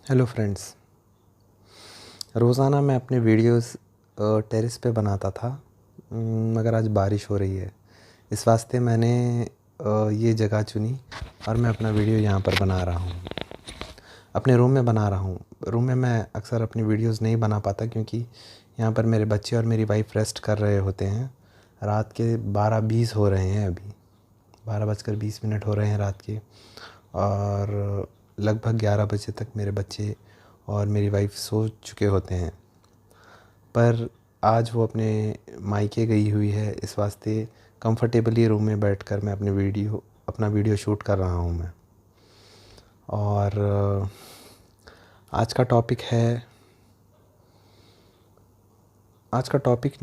Hello friends. रोज़ाना मैं अपने वीडियोस टेरेस पे बनाता था, मगर आज बारिश हो रही है। इस वास्ते मैंने ये जगह चुनी और मैं अपना वीडियो यहाँ पर बना रहा हूँ। अपने रूम में बना रहा हूँ। रूम में मैं अक्सर अपनी वीडियोस नहीं बना पाता क्योंकि यहाँ पर मेरे बच्चे और मेरी वाइफ रेस्ट कर रहे होते हैं। रात के 12:20 हो रहे हैं, अभी 12:20 हो रहे हैं रात के, और लगभग 11 बजे तक मेरे बच्चे और मेरी वाइफ सो चुके होते हैं। पर आज वो अपने मायके गई हुई है, इस वास्ते कंफर्टेबली रूम में बैठकर मैं अपना वीडियो शूट कर रहा हूँ मैं। और आज का टॉपिक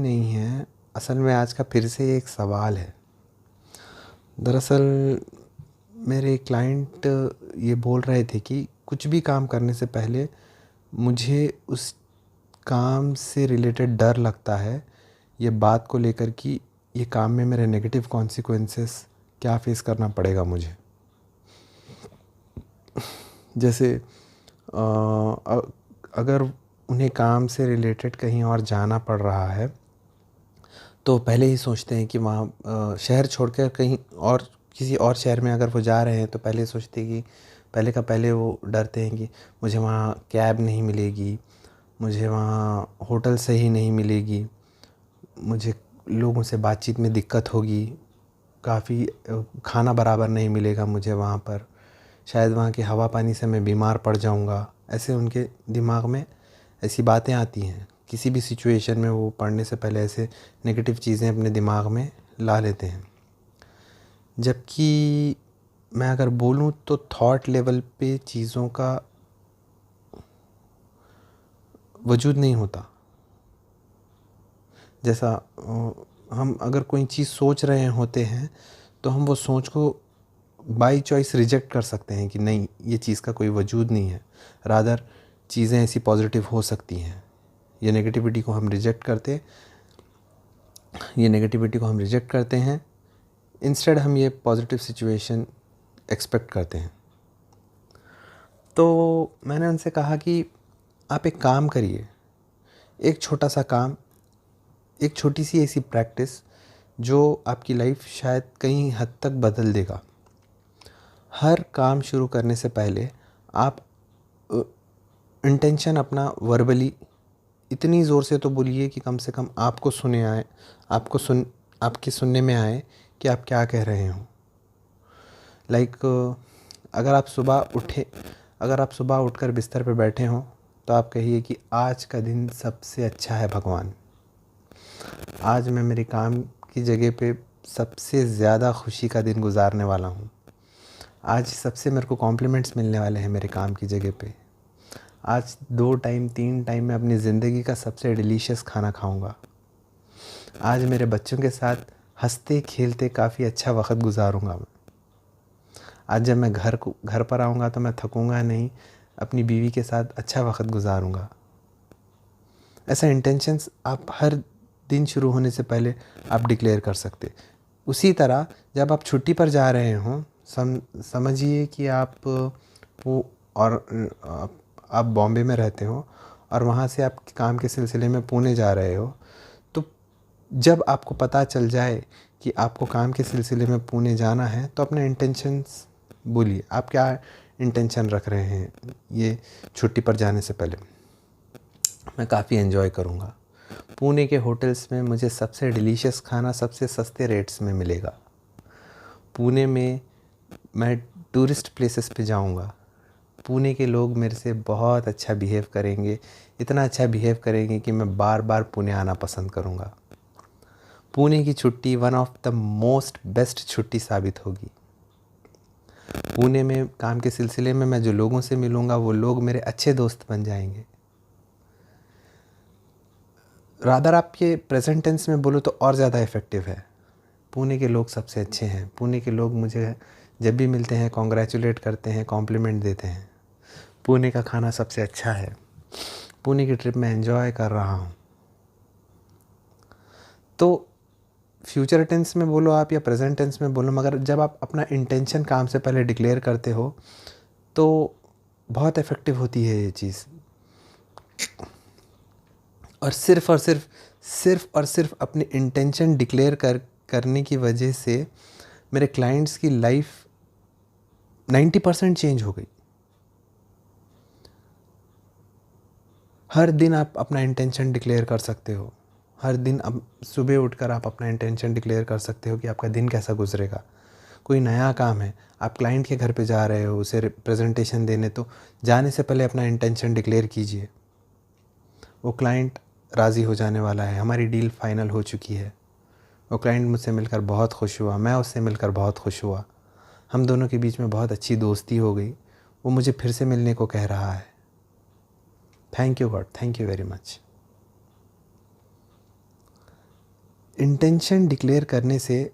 नहीं है, असल में आज का फिर से एक सवाल है। दरअसल मेरे क्लाइंट ये बोल रहे थे कि कुछ भी काम करने से पहले मुझे उस काम से रिलेटेड डर लगता है, ये बात को लेकर कि ये काम में मेरे नेगेटिव कॉन्सिक्वेंसेस क्या फेस करना पड़ेगा मुझे। जैसे अगर उन्हें काम से रिलेटेड कहीं और जाना पड़ रहा है तो पहले ही सोचते हैं कि वहाँ शहर छोड़कर कहीं और किसी और शहर में अगर वो जा रहे हैं तो पहले सोचते हैं कि पहले वो डरते हैं कि मुझे वहाँ कैब नहीं मिलेगी, मुझे वहाँ होटल सही नहीं मिलेगी, मुझे लोगों से बातचीत में दिक्कत होगी, काफ़ी खाना बराबर नहीं मिलेगा मुझे वहाँ पर, शायद वहाँ की हवा पानी से मैं बीमार पड़ जाऊँगा। ऐसे उनके दिमाग में ऐसी बातें आती हैं। किसी भी सिचुएशन में वो पढ़ने से पहले ऐसे नेगेटिव चीज़ें अपने दिमाग में ला लेते हैं। जबकि मैं अगर बोलूँ तो थॉट लेवल पे चीज़ों का वजूद नहीं होता। जैसा हम अगर कोई चीज़ सोच रहे होते हैं तो हम वो सोच को बाई चॉइस रिजेक्ट कर सकते हैं कि नहीं, ये चीज़ का कोई वजूद नहीं है, रादर चीज़ें ऐसी पॉजिटिव हो सकती हैं। ये नेगेटिविटी को हम रिजेक्ट करते हैं। इंस्टेड हम ये पॉजिटिव सिचुएशन एक्सपेक्ट करते हैं। तो मैंने उनसे कहा कि आप एक काम करिए, एक छोटा सा काम, एक छोटी सी ऐसी प्रैक्टिस जो आपकी लाइफ शायद कई हद तक बदल देगा। हर काम शुरू करने से पहले आप इंटेंशन अपना वर्बली इतनी ज़ोर से तो बोलिए कि कम से कम आपके सुनने में आए कि आप क्या कह रहे हो। लाइक अगर आप सुबह उठकर बिस्तर पे बैठे हों तो आप कहिए कि आज का दिन सबसे अच्छा है भगवान। आज मैं मेरे काम की जगह पे सबसे ज़्यादा खुशी का दिन गुजारने वाला हूँ। आज सबसे मेरे को कॉम्प्लीमेंट्स मिलने वाले हैं मेरे काम की जगह पे। आज 2 टाइम 3 टाइम मैं अपनी ज़िंदगी का सबसे डिलीशियस खाना खाऊंगा। आज मेरे बच्चों के साथ हंसते खेलते काफ़ी अच्छा वक्त गुजारूंगा मैं। आज जब मैं घर पर आऊँगा तो मैं थकूँगा नहीं, अपनी बीवी के साथ अच्छा वक्त गुजारूंगा। ऐसा इंटेंशंस आप हर दिन शुरू होने से पहले आप डिक्लेयर कर सकते। उसी तरह जब आप छुट्टी पर जा रहे हों, समझिए कि आप बॉम्बे में रहते हो और वहाँ से आप काम के सिलसिले में पुणे जा रहे हो। तो जब आपको पता चल जाए कि आपको काम के सिलसिले में पुणे जाना है तो अपने इंटेंशंस बोलिए। आप क्या इंटेंशन रख रहे हैं ये छुट्टी पर जाने से पहले? मैं काफ़ी एंजॉय करूँगा। पुणे के होटल्स में मुझे सबसे डिलीशियस खाना सबसे सस्ते रेट्स में मिलेगा। पुणे में मैं टूरिस्ट प्लेसेस पे जाऊँगा। पुणे के लोग मेरे से बहुत अच्छा बिहेव करेंगे, इतना अच्छा बिहेव करेंगे कि मैं बार बार पुणे आना पसंद करूँगा। पुणे की छुट्टी one of the most best छुट्टी साबित होगी। पुणे में काम के सिलसिले में मैं जो लोगों से मिलूँगा वो लोग मेरे अच्छे दोस्त बन जाएंगे। रादर आप ये प्रेजेंट टेंस में बोलो तो और ज़्यादा इफ़ेक्टिव है। पुणे के लोग सबसे अच्छे हैं। पुणे के लोग मुझे जब भी मिलते हैं कॉन्ग्रेचुलेट करते हैं, कॉम्प्लीमेंट देते हैं। पुणे का खाना सबसे अच्छा है। पुणे की ट्रिप मैं एंजॉय कर रहा हूँ। तो फ्यूचर टेंस में बोलो आप या प्रेजेंट टेंस में बोलो, मगर जब आप अपना इंटेंशन काम से पहले डिक्लेयर करते हो तो बहुत इफ़ेक्टिव होती है ये चीज़। और सिर्फ अपने इंटेंशन डिक्लेयर करने की वजह से मेरे क्लाइंट्स की लाइफ 90% चेंज हो गई। हर दिन आप अपना इंटेंशन डिक्लेयर कर सकते हो। हर दिन अब सुबह उठकर आप अपना इंटेंशन डिक्लेयर कर सकते हो कि आपका दिन कैसा गुजरेगा। कोई नया काम है, आप क्लाइंट के घर पे जा रहे हो उसे प्रेजेंटेशन देने, तो जाने से पहले अपना इंटेंशन डिक्लेयर कीजिए। वो क्लाइंट राज़ी हो जाने वाला है, हमारी डील फाइनल हो चुकी है। वो क्लाइंट मुझसे मिलकर बहुत खुश हुआ, मैं उससे मिलकर बहुत खुश हुआ, हम दोनों के बीच में बहुत अच्छी दोस्ती हो गई। वो मुझे फिर से मिलने को कह रहा है। Thank you God, thank you very much. Intention declare करने से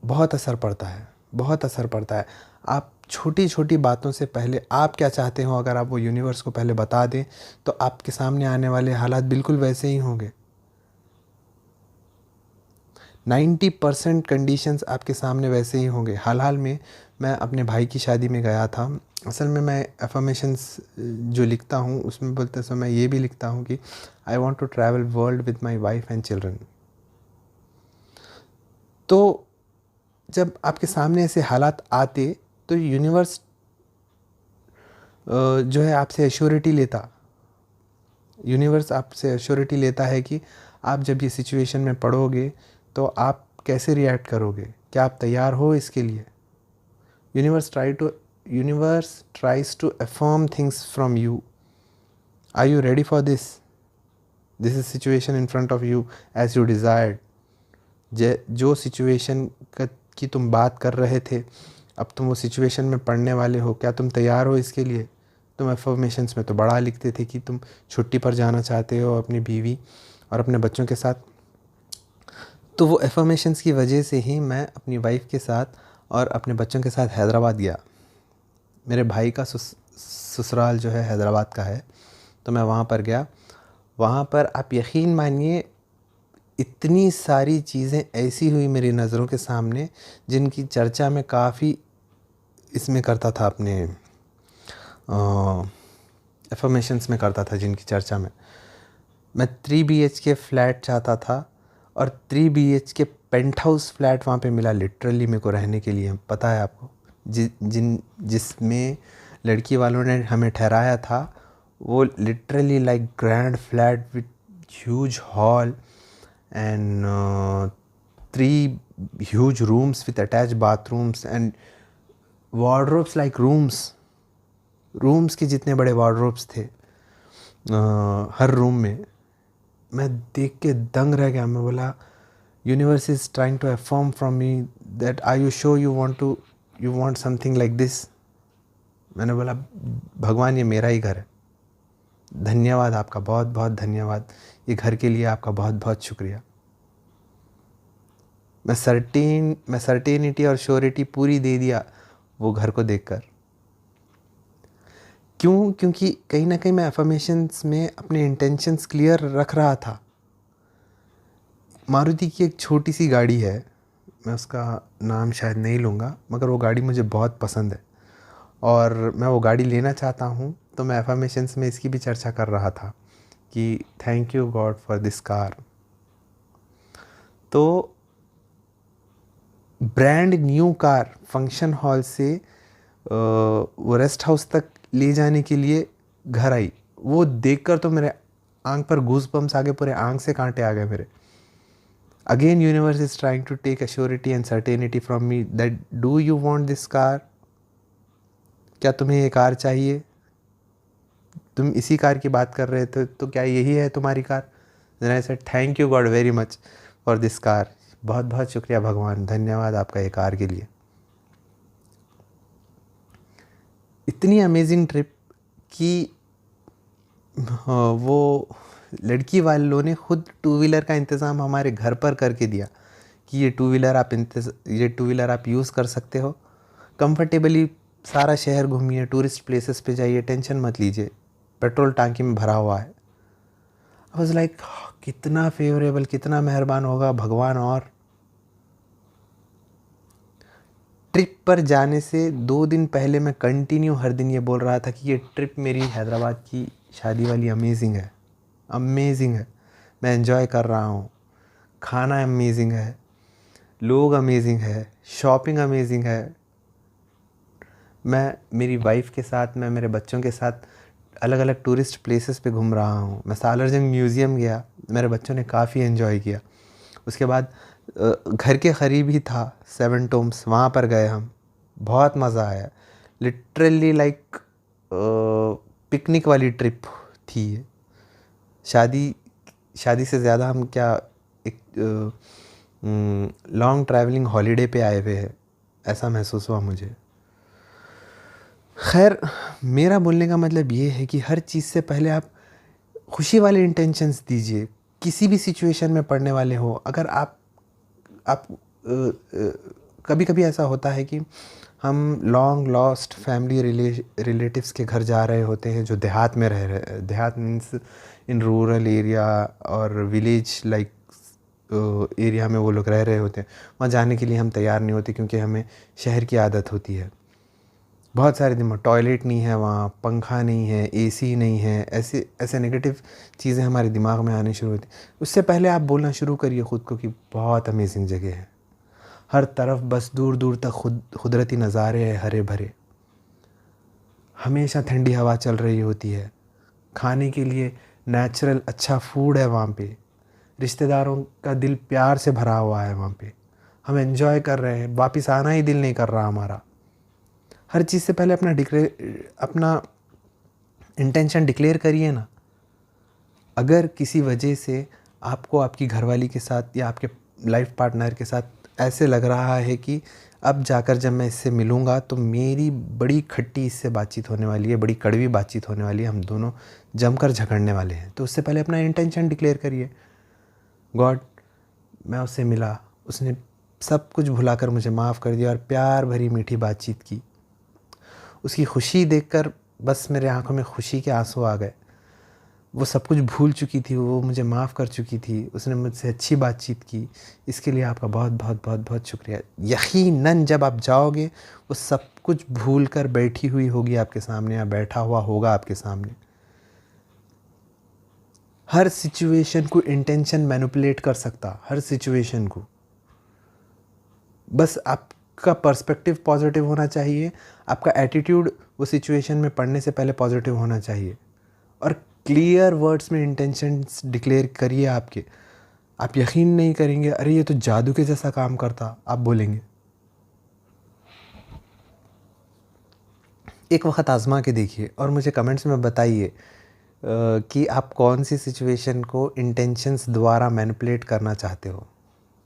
बहुत असर पड़ता है, बहुत असर पड़ता है। आप छोटी छोटी बातों से पहले आप क्या चाहते हो, अगर आप वो यूनिवर्स को पहले बता दें, तो आपके सामने आने वाले हालात बिल्कुल वैसे ही होंगे। 90% कंडीशंस आपके सामने वैसे ही होंगे। हाल में मैं अपने भाई की शादी में गया था। असल में मैं अफर्मेशंस जो लिखता हूँ उसमें बोलते समय ये भी लिखता हूँ कि I want to travel world with my wife and children. तो जब आपके सामने ऐसे हालात आते तो यूनिवर्स जो है आपसे एश्योरिटी लेता। यूनिवर्स आपसे एश्योरिटी लेता है कि आप जब ये सिचुएशन में पड़ोगे तो आप कैसे रिएक्ट करोगे, क्या आप तैयार हो इसके लिए। Universe tries to affirm things from you. Are you ready for this? This is situation in front of you as you desired. जो सिचुएशन की तुम बात कर रहे थे, अब तुम वो सिचुएशन में पढ़ने वाले हो, क्या तुम तैयार हो इसके लिए? तुम अफर्मेशंस में तो बड़ा लिखते थे कि तुम छुट्टी पर जाना चाहते हो अपनी बीवी और अपने बच्चों के साथ। तो वो अफर्मेशंस की वजह से ही मैं अपनी वाइफ के साथ और अपने बच्चों के साथ हैदराबाद गया। मेरे भाई का ससुराल जो है हैदराबाद का है, तो मैं वहाँ पर गया। वहाँ पर आप यकीन मानिए इतनी सारी चीज़ें ऐसी हुई मेरी नज़रों के सामने जिनकी चर्चा मैं काफ़ी इसमें करता था, अपने अफर्मेशंस में करता था, जिनकी चर्चा मैं 3 BHK फ्लैट चाहता था और 3 BHK पेंट हाउस फ्लैट वहाँ पे मिला लिटरली मेरे को रहने के लिए। पता है आपको, जिसमें लड़की वालों ने हमें ठहराया था वो literally like grand flat with huge hall and 3 huge rooms with attached bathrooms and wardrobes like rooms के जितने बड़े wardrobes थे हर रूम में। मैं देख के दंग रह गया। मैं बोला universe is trying to affirm from me that are you sure you want something like this. मैंने बोला भगवान ये मेरा ही घर है, धन्यवाद आपका, बहुत बहुत धन्यवाद, ये घर के लिए आपका बहुत बहुत शुक्रिया। मैं सर्टेनिटी और श्योरिटी पूरी दे दिया वो घर को देखकर। क्योंकि कहीं ना कहीं मैं अफर्मेशंस में अपने इंटेंशंस क्लियर रख रहा था। मारुति की एक छोटी सी गाड़ी है, मैं उसका नाम शायद नहीं लूँगा, मगर वो गाड़ी मुझे बहुत पसंद है और मैं वो गाड़ी लेना चाहता हूँ। तो मैं अफर्मेशंस में इसकी भी चर्चा कर रहा था कि thank you God for this car. तो brand new car function hall से वो रेस्ट हाउस तक ले जाने के लिए घर आई। वो देखकर तो मेरे आंख पर गूज बम्स आ गए, पूरे आंख से कांटे आ गए मेरे। Again universe is trying to take assurity and certainty from me that do you want this car. क्या तुम्हें ये कार चाहिए? तुम इसी कार की बात कर रहे थे, तो क्या यही है तुम्हारी कार? Then I said thank you god very much for this car. बहुत बहुत शुक्रिया भगवान, धन्यवाद आपका ये कार के लिए। इतनी अमेजिंग ट्रिप कि वो लड़की वालों ने खुद 2 व्हीलर का इंतज़ाम हमारे घर पर करके दिया कि ये 2 व्हीलर आप यूज़ कर सकते हो कंफर्टेबली। सारा शहर घूमिए, टूरिस्ट प्लेसेस पे जाइए, टेंशन मत लीजिए, पेट्रोल टांकी में भरा हुआ है। आई वाज लाइक कितना फेवरेबल, कितना मेहरबान होगा भगवान। और ट्रिप पर जाने से 2 दिन पहले मैं कंटिन्यू हर दिन ये बोल रहा था कि ये ट्रिप मेरी हैदराबाद की शादी वाली अमेजिंग है, अमेजिंग है, मैं एंजॉय कर रहा हूँ, खाना अमेजिंग है, लोग अमेजिंग है, शॉपिंग अमेजिंग है। मैं मेरी वाइफ के साथ, मैं मेरे बच्चों के साथ अलग अलग टूरिस्ट प्लेसेस पे घूम रहा हूँ। मैं सालारजंग म्यूज़ियम गया, मेरे बच्चों ने काफ़ी एंजॉय किया। उसके बाद घर के करीब ही था सेवन टोम्स, वहाँ पर गए हम, बहुत मज़ा आया। लिटरली लाइक पिकनिक वाली ट्रिप थी ये। शादी से ज़्यादा हम क्या एक लॉन्ग ट्रैवलिंग हॉलीडे पे आए हुए हैं, ऐसा महसूस हुआ मुझे। खैर, मेरा बोलने का मतलब ये है कि हर चीज़ से पहले आप खुशी वाले इंटेंशंस दीजिए। किसी भी सिचुएशन में पड़ने वाले हो, अगर आप कभी कभी ऐसा होता है कि हम लॉन्ग लॉस्ट फैमिली रिलेटिव्स के घर जा रहे होते हैं जो देहात में रह रहे, देहात मीन्स इन रूरल एरिया और विलेज लाइक एरिया में वो लोग रह रहे होते हैं। वहाँ जाने के लिए हम तैयार नहीं होते क्योंकि हमें शहर की आदत होती है। बहुत सारे दिमाग, टॉयलेट नहीं है वहाँ, पंखा नहीं है, एसी नहीं है, ऐसे ऐसे नेगेटिव चीज़ें हमारे दिमाग में आने शुरू होती। उससे पहले आप बोलना शुरू करिए ख़ुद को कि बहुत अमेजिंग जगह है, हर तरफ बस दूर दूर तक कुदरती नज़ारे हैं, हरे भरे, हमेशा ठंडी हवा चल रही होती है, खाने के लिए नेचुरल अच्छा फूड है वहाँ पे, रिश्तेदारों का दिल प्यार से भरा हुआ है वहाँ पे, हम एंजॉय कर रहे हैं, वापस आना ही दिल नहीं कर रहा हमारा। हर चीज़ से पहले अपना इंटेंशन डिक्लेयर करिए ना। अगर किसी वजह से आपको आपकी घरवाली के साथ या आपके लाइफ पार्टनर के साथ ऐसे लग रहा है कि अब जाकर जब मैं इससे मिलूँगा तो मेरी बड़ी खट्टी इससे बातचीत होने वाली है, बड़ी कड़वी बातचीत होने वाली है, हम दोनों जमकर झगड़ने वाले हैं, तो उससे पहले अपना इंटेंशन डिक्लेयर करिए। गॉड, मैं उससे मिला, उसने सब कुछ भुलाकर मुझे माफ़ कर दिया और प्यार भरी मीठी बातचीत की। उसकी खुशी देखकर बस मेरे आंखों में खुशी के आंसू आ गए। वो सब कुछ भूल चुकी थी, वो मुझे माफ़ कर चुकी थी, उसने मुझसे अच्छी बातचीत की। इसके लिए आपका बहुत बहुत बहुत बहुत शुक्रिया। यकीनन जब आप जाओगे वो सब कुछ भूल कर बैठी हुई होगी आपके सामने या बैठा हुआ होगा आपके सामने। हर सिचुएशन को इंटेंशन मैनिपुलेट कर सकता, हर सिचुएशन को। बस आपका पर्सपेक्टिव पॉजिटिव होना चाहिए, आपका एटीट्यूड वो सिचुएशन में पढ़ने से पहले पॉजिटिव होना चाहिए और क्लियर वर्ड्स में इंटेंशंस डिक्लेयर करिए आपके। आप यकीन नहीं करेंगे, अरे ये तो जादू के जैसा काम करता, आप बोलेंगे। एक वक्त आजमा के देखिए और मुझे कमेंट्स में बताइए कि आप कौन सी सिचुएशन को इंटेंशंस द्वारा मैनिपुलेट करना चाहते हो।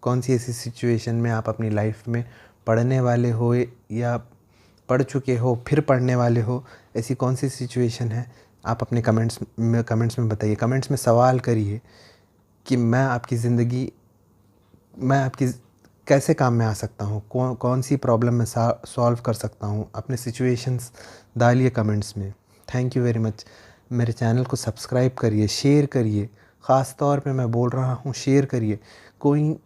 कौन सी ऐसी सिचुएशन में आप अपनी लाइफ में पढ़ने वाले हो या पढ़ चुके हो फिर पढ़ने वाले हो, ऐसी कौन सी सिचुएशन है, आप अपने कमेंट्स में बताइए। कमेंट्स में सवाल करिए कि मैं आपकी कैसे काम में आ सकता हूँ, कौन सी प्रॉब्लम मैं सॉल्व कर सकता हूँ। अपने सिचुएशंस डालिए कमेंट्स में। Thank you very much. मेरे चैनल को सब्सक्राइब करिए, शेयर करिए, ख़ास तौर पे मैं बोल रहा हूँ शेयर करिए। कोई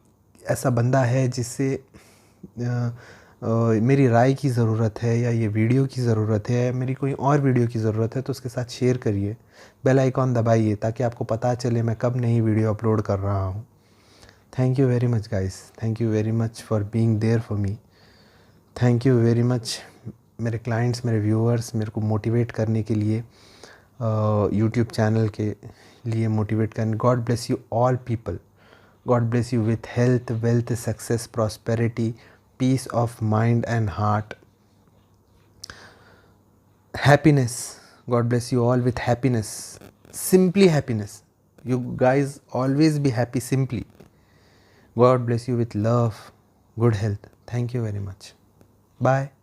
ऐसा बंदा है जिससे मेरी राय की ज़रूरत है या ये वीडियो की ज़रूरत है, मेरी कोई और वीडियो की ज़रूरत है, तो उसके साथ शेयर करिए। बेल आइकॉन दबाइए ताकि आपको पता चले मैं कब नई वीडियो अपलोड कर रहा हूँ। Thank you very much guys, thank you very much for being there for me. Thank you very much मेरे क्लाइंट्स, मेरे व्यूअर्स, मेरे को मोटिवेट करने के लिए, यूट्यूब चैनल के लिए मोटिवेट करने। God bless you all people. God bless you with health, wealth, success, prosperity, peace of mind and heart. Happiness. God bless you all with happiness. Simply happiness. You guys always be happy simply. God bless you with love, good health. Thank you very much. Bye.